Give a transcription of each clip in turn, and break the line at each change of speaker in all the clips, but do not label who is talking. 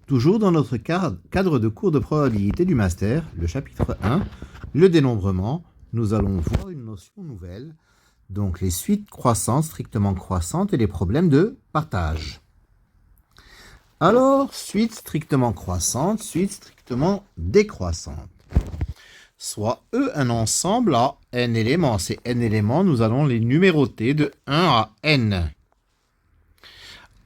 Toujours dans notre cadre de cours de probabilité du master, le chapitre 1, le dénombrement, nous allons voir une notion nouvelle, donc les suites croissantes, strictement croissantes et les problèmes de partage. Alors, suite strictement croissante, suite strictement décroissante. Soit E un ensemble à n éléments. Ces n éléments, nous allons les numéroter de 1 à n.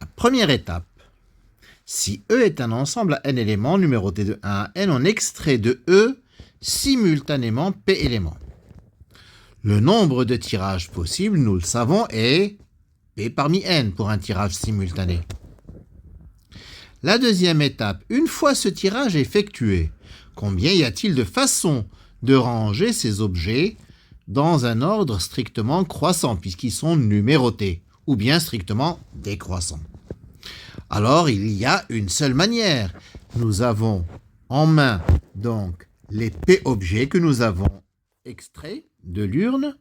La première étape. Si E est un ensemble à n éléments numéroté de 1 à n, on extrait de E simultanément p éléments. Le nombre de tirages possibles, nous le savons, est p parmi n pour un tirage simultané. La deuxième étape, une fois ce tirage effectué, combien y a-t-il de façons de ranger ces objets dans un ordre strictement croissant, puisqu'ils sont numérotés, ou bien strictement décroissant? Alors, il y a une seule manière. Nous avons en main, donc, les P objets que nous avons extraits de l'urne,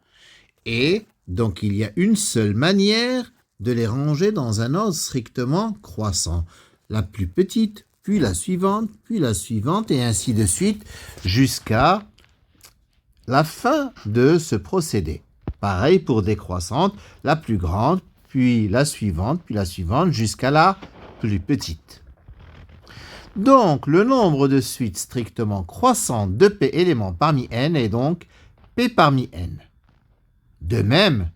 et donc il y a une seule manière de les ranger dans un ordre strictement croissant. La plus petite, puis la suivante, et ainsi de suite, jusqu'à la fin de ce procédé. Pareil pour décroissante, la plus grande, puis la suivante, jusqu'à la plus petite. Donc, le nombre de suites strictement croissantes de P éléments parmi n est donc P parmi n. De même,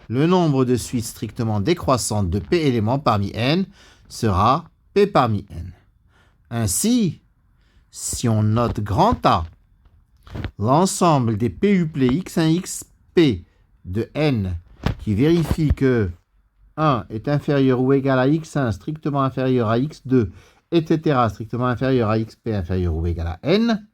le nombre de suites strictement décroissantes de P éléments parmi n sera P parmi n. Ainsi, si on note grand A, l'ensemble des PUP x1, xp de n qui vérifie que 1 est inférieur ou égal à x1 strictement inférieur à x2, etc. strictement inférieur à xp inférieur ou égal à n,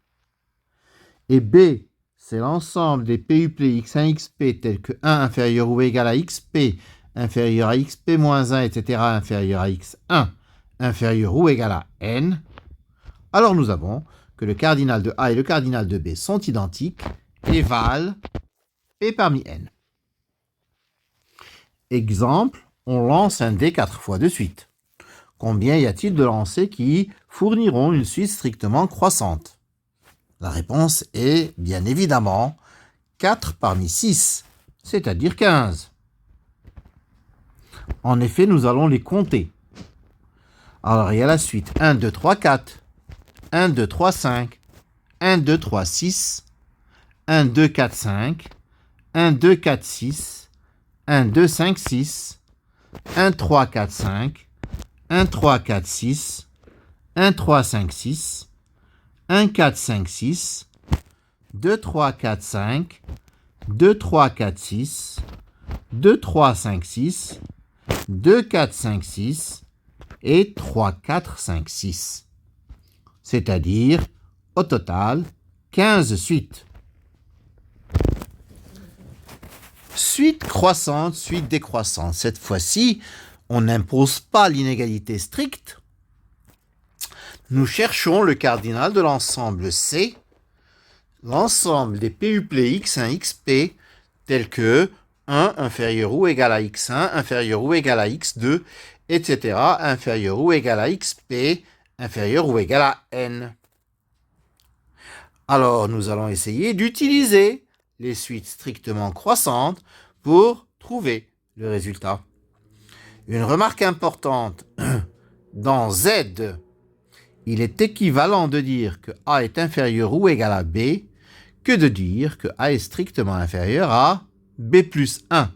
et B, c'est l'ensemble des PUP x1, xp tels que 1 inférieur ou égal à xp inférieur à xp moins 1, etc. inférieur à x1 inférieur ou égal à n, alors nous avons que le cardinal de A et le cardinal de B sont identiques et valent P parmi n. Exemple, on lance un dé 4 fois de suite. Combien y a-t-il de lancers qui fourniront une suite strictement croissante? La réponse est, bien évidemment, 4 parmi 6, c'est-à-dire 15. En effet, nous allons les compter. Alors, il y a la suite 1, 2, 3, 4, 1, 2, 3, 5, 1, 2, 3, 6, 1, 2, 4, 5, 1, 2, 4, 6, 1, 2, 5, 6, 1, 3, 4, 5, 1, 3, 4, 6, 1, 3, 5, 6, 1, 4, 5, 6, 2, 3, 4, 5, 2, 3, 4, 6, 2, 3, 5, 6, 2, 4, 5, 6 et 3, 4, 5, 6. C'est-à-dire, au total, 15 suites. Suite croissante, suite décroissante. Cette fois-ci, on n'impose pas l'inégalité stricte. Nous cherchons le cardinal de l'ensemble C, l'ensemble des PUP x1, xp, tels que 1 inférieur ou égal à x1, inférieur ou égal à x2, etc., inférieur ou égal à xp, inférieur ou égal à n. Alors, nous allons essayer d'utiliser les suites strictement croissantes pour trouver le résultat. Une remarque importante, dans Z, il est équivalent de dire que A est inférieur ou égal à B que de dire que A est strictement inférieur à B plus 1.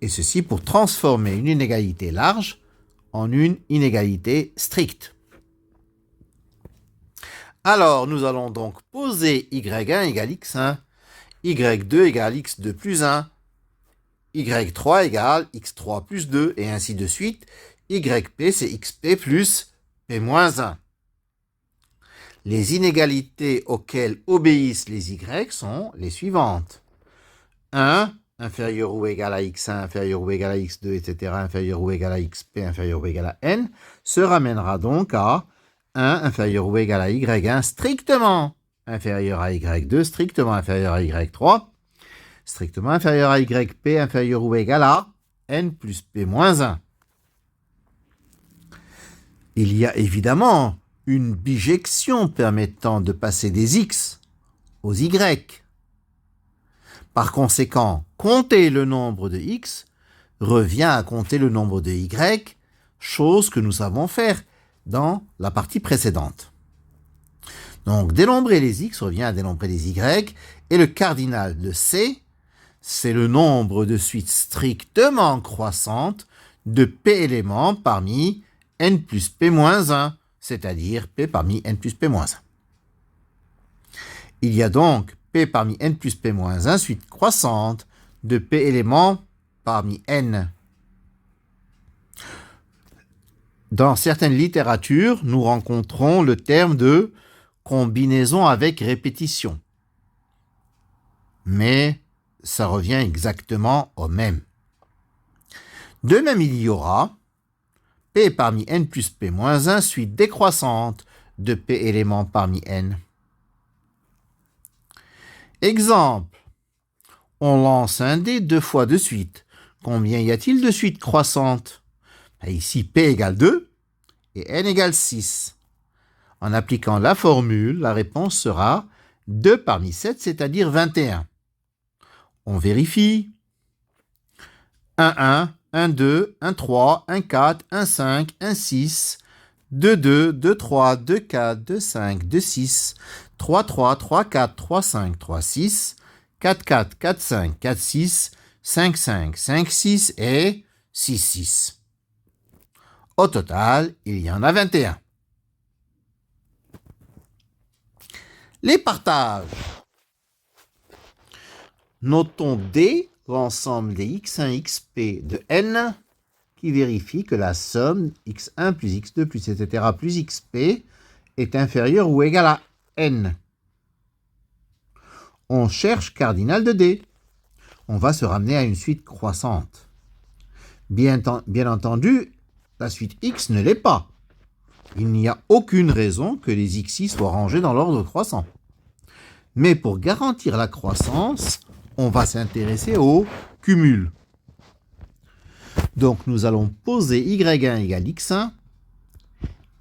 Et ceci pour transformer une inégalité large en une inégalité stricte. Alors, nous allons donc poser y1 égale x1, y2 égale x2 plus 1, y3 égale x3 plus 2, et ainsi de suite. Yp, c'est xp plus p moins 1. Les inégalités auxquelles obéissent les y sont les suivantes. 1, inférieur ou égal à x1, inférieur ou égal à x2, etc., inférieur ou égal à xp, inférieur ou égal à n, se ramènera donc à 1 inférieur ou égal à y1 strictement inférieur à y2, strictement inférieur à y3, strictement inférieur à yp, inférieur ou égal à n plus p moins 1. Il y a évidemment une bijection permettant de passer des x aux y. Par conséquent, compter le nombre de x revient à compter le nombre de y, chose que nous savons faire dans la partie précédente. Donc, dénombrer les x revient à dénombrer les y, et le cardinal de C, c'est le nombre de suites strictement croissantes de p éléments parmi n plus p-1, c'est-à-dire p parmi n plus p-1. Il y a donc p parmi n plus p-1 suite croissante de p éléments parmi n. Dans certaines littératures, nous rencontrons le terme de combinaison avec répétition. Mais ça revient exactement au même. De même, il y aura p parmi n plus p-1 suite décroissante de p éléments parmi n. Exemple, on lance un dé 2 fois de suite. Combien y a-t-il de suites croissantes? Ici, p égale 2 et n égale 6. En appliquant la formule, la réponse sera 2 parmi 7, c'est-à-dire 21. On vérifie. 1, 1, 1, 2, 1, 3, 1, 4, 1, 5, 1, 6, 2, 2, 2, 3, 2, 4, 2, 5, 2, 6, 3, 3, 3, 4, 3, 5, 3, 6, 4, 4, 4, 5, 4, 6, 5, 5, 5, 6 et 6, 6. Au total, il y en a 21. Les partages. Notons D, l'ensemble des x1, xp de n, qui vérifie que la somme x1 plus x2 plus etc. plus xp est inférieure ou égale à n. On cherche cardinal de D. On va se ramener à une suite croissante. Bien entendu, la suite x ne l'est pas. Il n'y a aucune raison que les xi soient rangés dans l'ordre croissant. Mais pour garantir la croissance, on va s'intéresser au cumul. Donc nous allons poser y1 égale x1,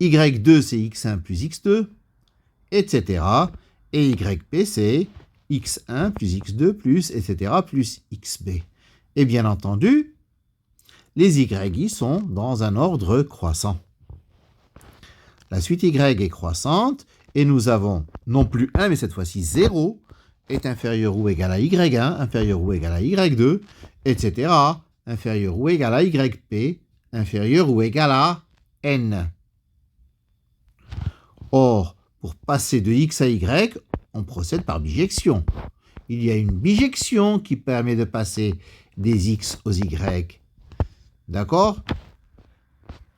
y2 c'est x1 plus x2, etc. Et yp c'est x1 plus x2 plus etc. plus xb. Et bien entendu, les yi sont dans un ordre croissant. La suite y est croissante et nous avons non plus 1 mais cette fois-ci 0 est inférieur ou égal à y1, inférieur ou égal à y2, etc. inférieur ou égal à yp, inférieur ou égal à n. Or, pour passer de x à y, on procède par bijection. Il y a une bijection qui permet de passer des x aux y. D'accord?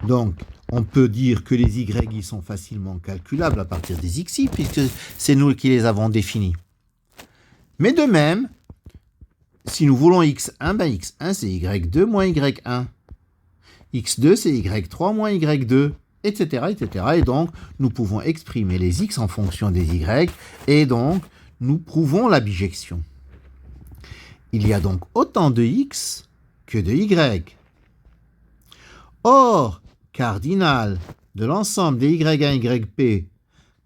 Donc, on peut dire que les y sont facilement calculables à partir des xi, puisque c'est nous qui les avons définis. Mais de même, si nous voulons x1, ben x1 c'est y2 moins y1. x2 c'est y3 moins y2, etc., etc. Et donc, nous pouvons exprimer les x en fonction des y, et donc, nous prouvons la bijection. Il y a donc autant de x que de y. Or, cardinal de l'ensemble des y1, yp,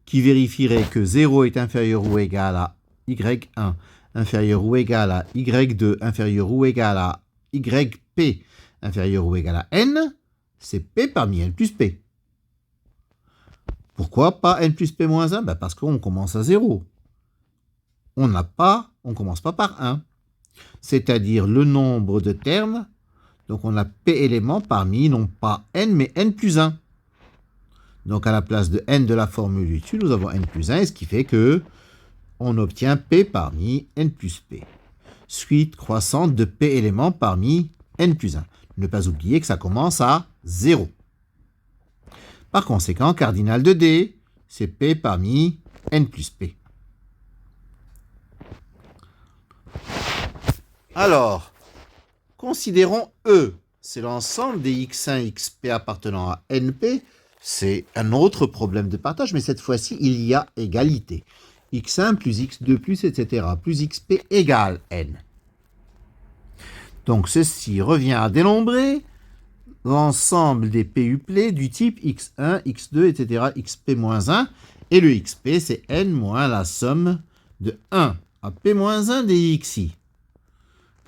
qui vérifierait que 0 est inférieur ou égal à y1, inférieur ou égal à y2, inférieur ou égal à yp, inférieur ou égal à n, c'est p parmi n plus p. Pourquoi pas n plus p moins 1? Ben parce qu'on commence à 0. On commence pas par 1. C'est-à-dire le nombre de termes. Donc on a p éléments parmi, non pas n, mais n plus 1. Donc à la place de n de la formule du dessus, nous avons n plus 1, ce qui fait que on obtient p parmi n plus p. Suite croissante de p éléments parmi n plus 1. Ne pas oublier que ça commence à 0. Par conséquent, cardinal de D, c'est p parmi n plus p. Alors, considérons E. C'est l'ensemble des x1, xp appartenant à np. C'est un autre problème de partage, mais cette fois-ci, il y a égalité. x1 plus x2 plus, etc. plus xp égale n. Donc, ceci revient à dénombrer l'ensemble des PUP du type x1, x2, etc., xp-1, et le xp, c'est n moins la somme de 1 à p-1 des xi.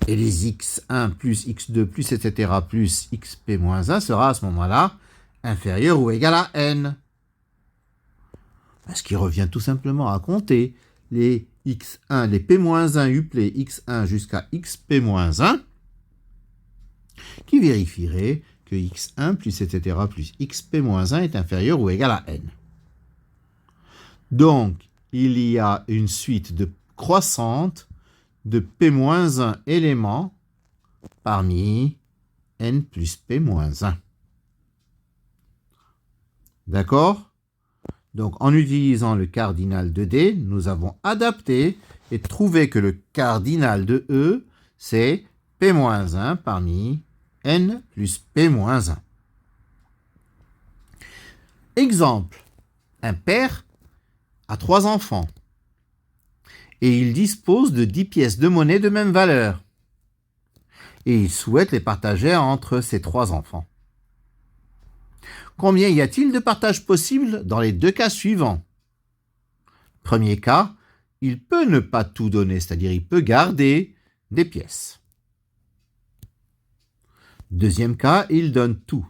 Et les x1 plus x2 plus, etc., plus xp-1 sera à ce moment-là inférieur ou égal à n. Ce qui revient tout simplement à compter les x1, les p-1 uplés x1 jusqu'à xp-1, qui vérifierait que x1 plus, etc., plus xp-1 est inférieur ou égal à n. Donc, il y a une suite de croissante de p-1 éléments parmi n plus p-1. D'accord? Donc, en utilisant le cardinal de D, nous avons adapté et trouvé que le cardinal de E, c'est p-1 parmi n plus p-1. Exemple, un père a 3 enfants et il dispose de 10 pièces de monnaie de même valeur et il souhaite les partager entre ses 3 enfants. Combien y a-t-il de partages possibles dans les 2 cas suivants? Premier cas, il peut ne pas tout donner, c'est-à-dire il peut garder des pièces. Deuxième cas, il donne tout.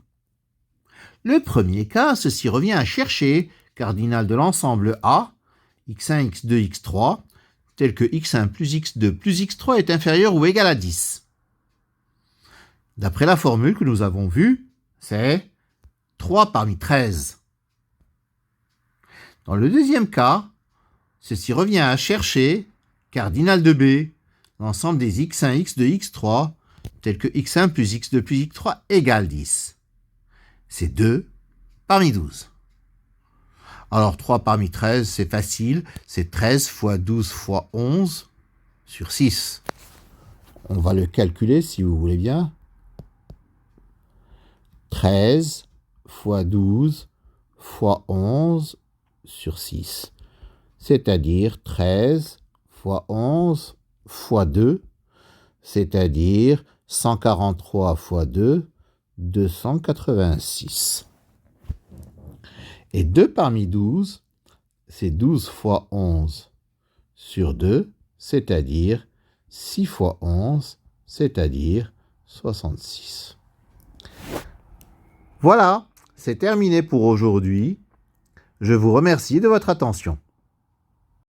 Le premier cas, ceci revient à chercher cardinal de l'ensemble A, x1, x2, x3, tel que x1 plus x2 plus x3 est inférieur ou égal à 10. D'après la formule que nous avons vue, c'est 3 parmi 13. Dans le deuxième cas, ceci revient à chercher cardinal de B, l'ensemble des x1, x2, x3, tel que x1 plus x2 plus x3 égale 10. C'est 2 parmi 12. Alors 3 parmi 13, c'est facile, c'est 13 fois 12 fois 11 sur 6. On va le calculer si vous voulez bien. 13 fois 12 fois 11 sur 6. C'est-à-dire 13 fois 11 fois 2, c'est-à-dire 143 fois 2, 286. Et 2 parmi 12, c'est 12 fois 11 sur 2, c'est-à-dire 6 fois 11, c'est-à-dire 66. Voilà, c'est terminé pour aujourd'hui. Je vous remercie de votre attention.